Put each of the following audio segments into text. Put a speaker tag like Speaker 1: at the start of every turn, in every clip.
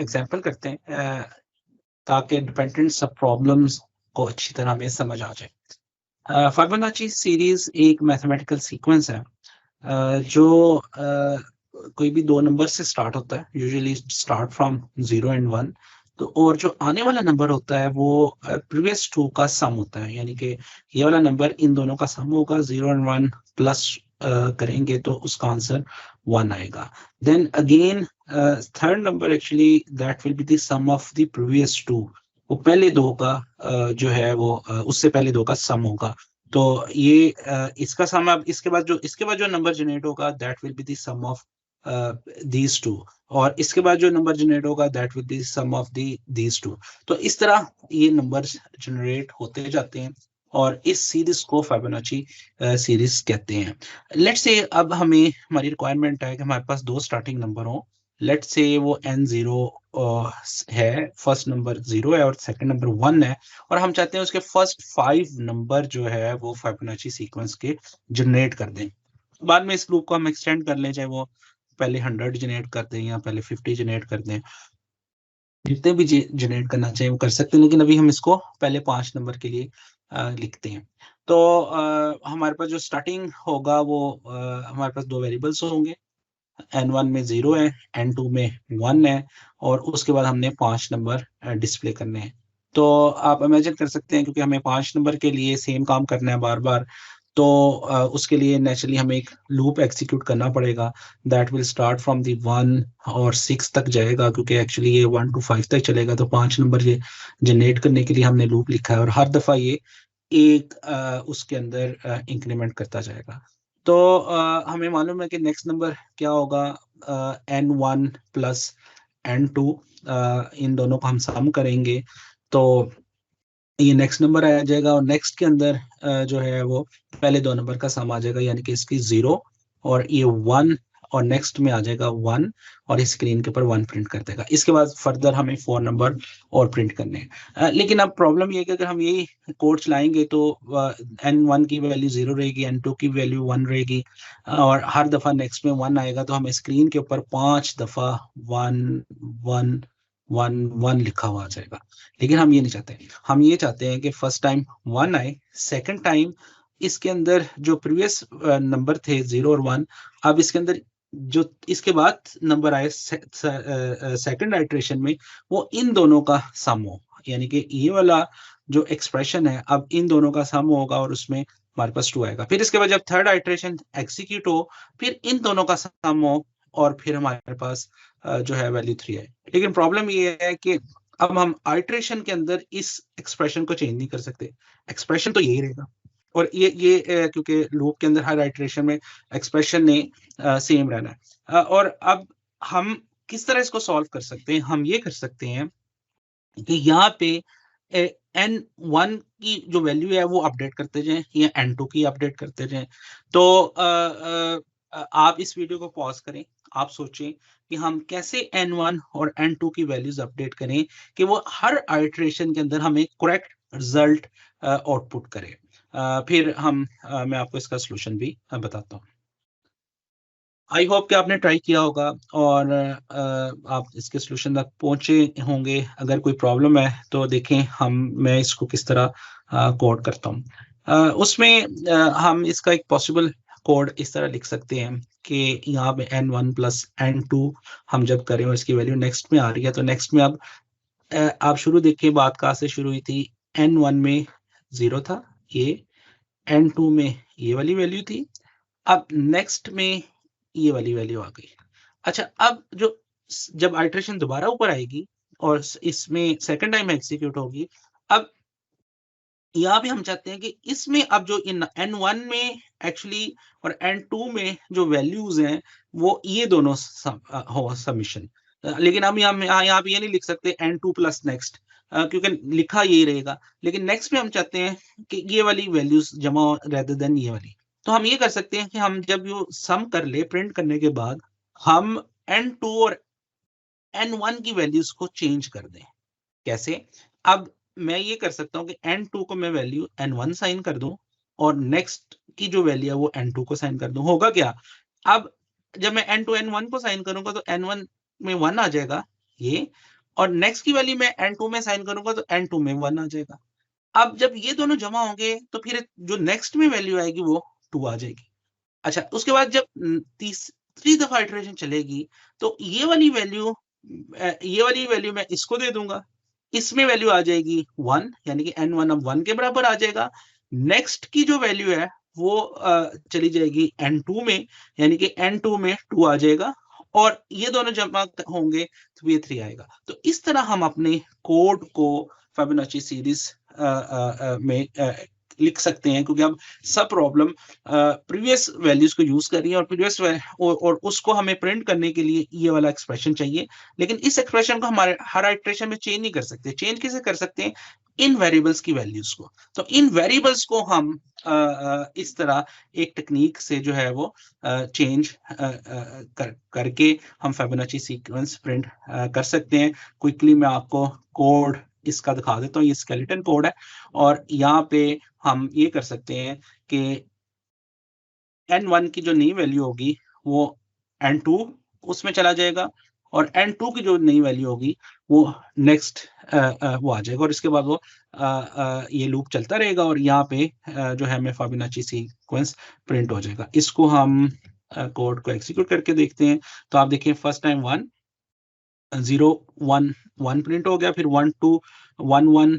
Speaker 1: Example करते हैं ताकि डिपेंडेंट सब प्रॉब्लम्स को अच्छी तरह हमें समझ आ जाए। फिबोनाची सीरीज एक मैथमेटिकल सीक्वेंस है जो कोई भी दो नंबर से स्टार्ट होता है, यूजुअली स्टार्ट फ्रॉम 0 एंड 1। तो और जो आने वाला नंबर होता है वो प्रीवियस टू का सम होता है, यानी कि ये वाला नंबर इन दोनों का सम होगा, 0 एंड 1 प्लस करेंगे तो उसका आंसर 1 आएगा। Then again third number actually that will be the sum of the previous two, वो पहले दो का जो है वो उससे पहले दो का सम होगा। तो ये इसका सम, अब इसके बाद जो नंबर जनरेट होगा that will be the sum of these two, और इसके बाद जो नंबर जनरेट होगा that will be sum of these two. तो इस तरह ये नंबर्स जनरेट होते जाते हैं और इस सीरीज को फिबोनाची सीरीज कहते हैं। लेट्स से अब हमें हमारी रिक्वायरमेंट है कि हमारे पास दो स्टार्टिंग नंबर हो। लेट्स से वो n0 है, फर्स्ट नंबर 0 है और सेकंड नंबर 1 है, और हम चाहते हैं उसके फर्स्ट 5 नंबर जो है वो फिबोनाची सीक्वेंस के जनरेट कर दें। बाद में इस लूप को हम एक्सटेंड कर लें, चाहे वो पहले 100 जनरेट कर दें या पहले 50 जनरेट कर दें, जितने भी जनरेट करना चाहिए वो कर सकते हैं, लेकिन अभी हम इसको पहले 5 नंबर के लिए लिखते हैं। तो हमारे पास जो स्टार्टिंग होगा वो हमारे पास दो वेरिएबल्स होंगे, n1 में 0 है, n2 में 1 है, और उसके बाद हमने 5 नंबर डिस्प्ले करने हैं। तो आप इमेजिन कर सकते हैं, क्योंकि हमें 5 नंबर के लिए सेम काम करना है बार बार, तो उसके लिए नेचुरली हमें एक लूप एग्जीक्यूट करना पड़ेगा that will start from the 1 और 6 तक जाएगा, क्योंकि एक्चुअली ये 1 to 5 तक चलेगा। तो 5 नंबर ये जनरेट करने के लिए हमने लूप लिखा है, और हर दफा ये एक उसके अंदर इंक्रीमेंट करता जाएगा। तो हमें मालूम है कि नेक्स्ट नंबर क्या होगा, n1 प्लस n2, इन दोनों को हम सम करेंगे तो ये नेक्स्ट नंबर आ जाएगा, और नेक्स्ट के अंदर जो है वो पहले दो नंबर का सम आ जाएगा, यानी कि इसकी 0 और ये 1, और नेक्स्ट में आ जाएगा 1, और इस स्क्रीन के ऊपर 1 प्रिंट कर देगा। इसके बाद फर्दर हमें 4 नंबर और प्रिंट करने हैं। लेकिन अब प्रॉब्लम ये है कि अगर हम यही कोड चलाएंगे तो n1 की वैल्यू 0 रहेगी, n2 की वैल्यू 1 रहेगी, और हर दफा नेक्स्ट में 1 आएगा, तो हमें स्क्रीन के ऊपर 5 दफा 1 1 1 1 लिखा हुआ आ जाएगा। लेकिन हम ये नहीं चाहते, हम ये चाहते हैं कि फर्स्ट टाइम 1 आए, सेकंड टाइम इसके अंदर जो प्रीवियस नंबर थे 0 और 1, अब इसके अंदर जो इसके बाद नंबर आए सेकंड आइटरेशन में, वो इन दोनों का सम हो, यानी कि ये वाला जो एक्सप्रेशन है अब इन दोनों का सम होगा, और उसमें हमारे पास 2 आएगा। फिर इसके बाद जब थर्ड आइटरेशन एग्जीक्यूट हो, फिर इन दोनों का सम हो, और फिर हमारे पास जो है वैल्यू 3 है। लेकिन प्रॉब्लम ये है कि अब हम आइटरेशन के अंदर इस एक्सप्रेशन को चेंज नहीं कर सकते, एक्सप्रेशन तो यही रहेगा, और ये क्योंकि लूप के अंदर हर आइटरेशन में एक्सप्रेशन ने सेम रहना है। और अब हम किस तरह इसको सॉल्व कर सकते हैं, हम ये कर सकते हैं कि यहाँ पे n1 की जो वैल्यू है वो अपडेट करते जाएं या n2 की अपडेट करते जाएं। तो आप इस वीडियो को पॉज करें, आप सोचें कि हम कैसे n1 और n2 की वैल्यूज अपडेट करें कि वो हर आइटरेशन के अंदर हमें करेक्ट रिजल्ट आउटपुट करे। फिर मैं आपको इसका सोल्यूशन भी बताता हूँ। आई होप कि आपने ट्राई किया होगा और आप इसके सोल्यूशन तक पहुंचे होंगे। अगर कोई प्रॉब्लम है तो देखें मैं इसको किस तरह कोड करता हूँ। उसमें हम इसका एक पॉसिबल कोड इस तरह लिख सकते हैं कि यहाँ पे n1 प्लस n2 हम जब करें और इसकी वैल्यू नेक्स्ट में आ रही है, तो नेक्स्ट में अब आप शुरू देखिए, बात कहाँ से शुरू हुई थी। n1 में 0 था, ये n2 में ये वाली वैल्यू थी, अब नेक्स्ट में ये वाली वैल्यू आ गई। अच्छा, अब जब आइटरेशन दोबारा ऊपर आएगी और इसमें सेकंड टाइम एग्जीक्यूट होगी, अब यहाँ पे हम चाहते हैं कि इसमें अब जो इन n1 में एक्चुअली और n2 में जो वैल्यूज हैं वो ये दोनों हो सबमिशन। लेकिन हम यहाँ पे ये नहीं लिख सकते n2 प्लस नेक्स्ट, क्योंकि लिखा यही रहेगा, लेकिन नेक्स्ट में हम चाहते हैं कि ये वाली वैल्यूज जमा हो रेदर देन ये वाली। तो हम ये कर सकते हैं कि हम जब ये सम कर ले, प्रिंट करने के बाद हम n2 और n1 की वैल्यूज को चेंज कर दें। कैसे? अब मैं ये कर सकता हूँ कि n2 को मैं वैल्यू n1 साइन कर दूं और नेक्स्ट की जो वैल्यू है वो n2 को साइन कर दूं। होगा क्या, अब जब मैं n2 n1 को साइन करूंगा तो n1 में 1 आ जाएगा ये, और नेक्स्ट की वैल्यू मैं n2 में असाइन करूंगा तो n2 में 1 आ जाएगा। अब जब ये दोनों जमा होंगे तो फिर जो नेक्स्ट में वैल्यू आएगी वो 2 आ जाएगी। अच्छा, उसके बाद जब तीसरी दफा इटरेशन चलेगी तो ये वाली वैल्यू मैं इसको दे दूंगा, इसमें वैल्यू आ जाएगी 1, यानी कि n1 अब 1 के बराबर आ जाएगा। नेक्स्ट की जो वैल्यू है वो चली जाएगी n2 में, यानी कि n2 में 2 आ जाएगा, और ये दोनों जमा होंगे तो ये 3 आएगा। तो इस तरह हम अपने कोड को फिबोनाची सीरीज में लिख सकते हैं, क्योंकि अब सब प्रॉब्लम प्रीवियस वैल्यूज को यूज कर रही है और और उसको हमें प्रिंट करने के लिए ये वाला एक्सप्रेशन चाहिए। लेकिन इस एक्सप्रेशन को हमारे हर इटरेशन में चेंज नहीं कर सकते। चेंज कैसे कर सकते हैं? इन वेरिएबल्स की वैल्यूज को। तो इन वेरिएबल्स को हम इस तरह एक टेक्निक से जो है वो चेंज करके हम फिबोनाची सीक्वेंस प्रिंट कर सकते हैं। क्विकली मैं आपको कोड इसका दिखा देता हूँ। ये स्केलेटन कोड है और यहाँ पे हम ये कर सकते हैं कि n1 की जो नई वैल्यू होगी वो n2 उसमें चला जाएगा, और n2 की जो नई वैल्यू होगी वो नेक्स्ट वो आ जाएगा, और इसके बाद वो ये लूप चलता रहेगा और यहाँ पे जो है हमें फिबोनाची सीक्वेंस प्रिंट हो जाएगा। इसको हम कोड को एग्जीक्यूट करके देखते हैं। तो आप देखिए फर्स्ट टाइम 1 0 1 1 प्रिंट हो गया, फिर 1 2 1 1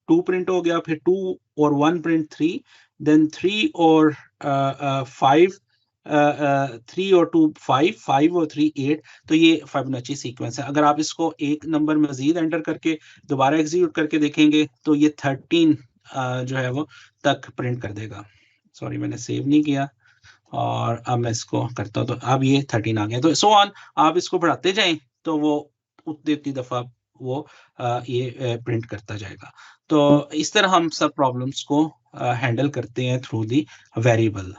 Speaker 1: 2 प्रिंट हो गया, फिर 2 और 1 प्रिंट 3, देन 3 और 5 3 और 2 5 5 और 3 8। तो ये फिबोनाची सीक्वेंस है। अगर आप इसको एक नंबर मजीद एंटर करके दोबारा एग्जीक्यूट करके देखेंगे तो ये 13 जो है वो तक प्रिंट कर देगा। सॉरी, मैंने सेव नहीं किया और अब मैं इसको करता हूँ, तो अब ये 13 आ गया। तो सो ऑन आप इसको बढ़ाते जाएं तो वो उतनी दफा वो ये प्रिंट करता जाएगा। तो इस तरह हम सब प्रॉब्लम्स को हैंडल करते हैं थ्रू दी वेरिएबल।